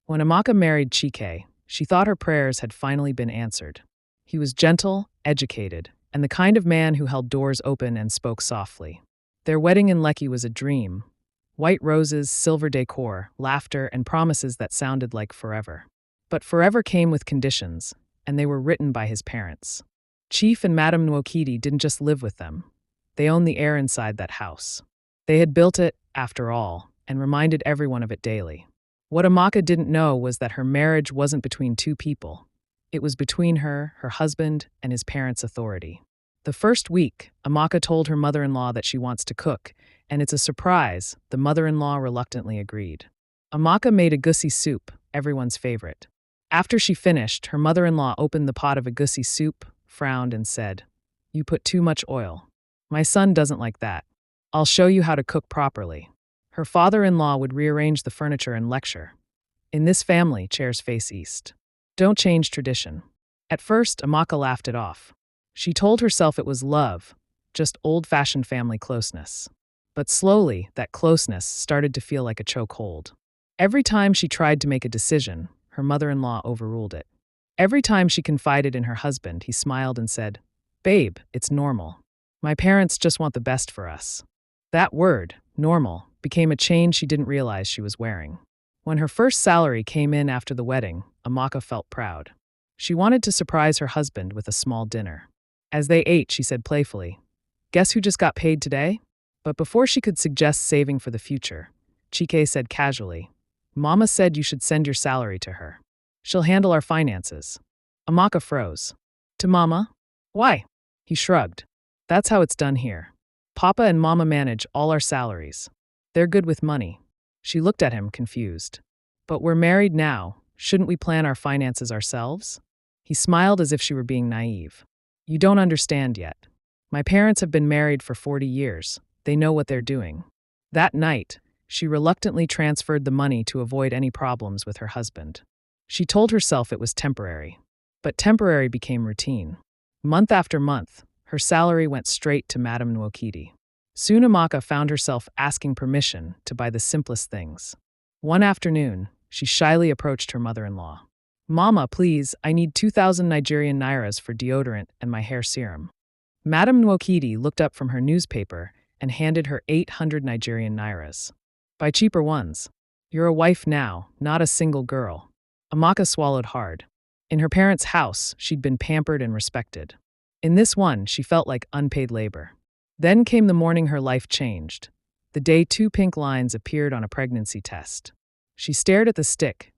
When Amaka married Chike, she thought her prayers had finally been answered. He was gentle, educated, and the kind of man who held doors open and spoke softly. Their wedding in Lekki was a dream. White roses, silver decor, laughter, and promises that sounded like forever. But forever came with conditions, and they were written by his parents. Chief and Madam Nwokedi didn't just live with them. They owned the air inside that house. They had built it, after all, and reminded everyone of it daily. What Amaka didn't know was that her marriage wasn't between two people. It was between her husband, and his parents' authority. The first week, Amaka told her mother-in-law that she wants to cook, and it's a surprise, the mother-in-law reluctantly agreed. Amaka made egusi soup, everyone's favorite. After she finished, her mother-in-law opened the pot of egusi soup, frowned, and said, "You put too much oil. My son doesn't like that. I'll show you how to cook properly." Her father-in-law would rearrange the furniture and lecture. In this family, chairs face east. Don't change tradition. At first, Amaka laughed it off. She told herself it was love, just old-fashioned family closeness. But slowly, that closeness started to feel like a chokehold. Every time she tried to make a decision, her mother-in-law overruled it. Every time she confided in her husband, he smiled and said, "Babe, it's normal. My parents just want the best for us." That word, normal, became a chain she didn't realize she was wearing. When her first salary came in after the wedding, Amaka felt proud. She wanted to surprise her husband with a small dinner. As they ate, she said playfully, "Guess who just got paid today?" But before she could suggest saving for the future, Chike said casually, "Mama said you should send your salary to her. She'll handle our finances." Amaka froze. "To Mama? Why?" He shrugged. "That's how it's done here. Papa and Mama manage all our salaries. They're good with money." She looked at him, confused. "But we're married now. Shouldn't we plan our finances ourselves?" He smiled as if she were being naive. "You don't understand yet. My parents have been married for 40 years. They know what they're doing." That night, she reluctantly transferred the money to avoid any problems with her husband. She told herself it was temporary. But temporary became routine. Month after month, her salary went straight to Madam Nwokedi. Soon Amaka found herself asking permission to buy the simplest things. One afternoon, she shyly approached her mother-in-law. "Mama, please, I need 2,000 Nigerian nairas for deodorant and my hair serum." Madam Nwokedi looked up from her newspaper and handed her 800 Nigerian nairas. "Buy cheaper ones. You're a wife now, not a single girl." Amaka swallowed hard. In her parents' house, she'd been pampered and respected. In this one, she felt like unpaid labor. Then came the morning her life changed. The day 2 pink lines appeared on a pregnancy test. She stared at the stick,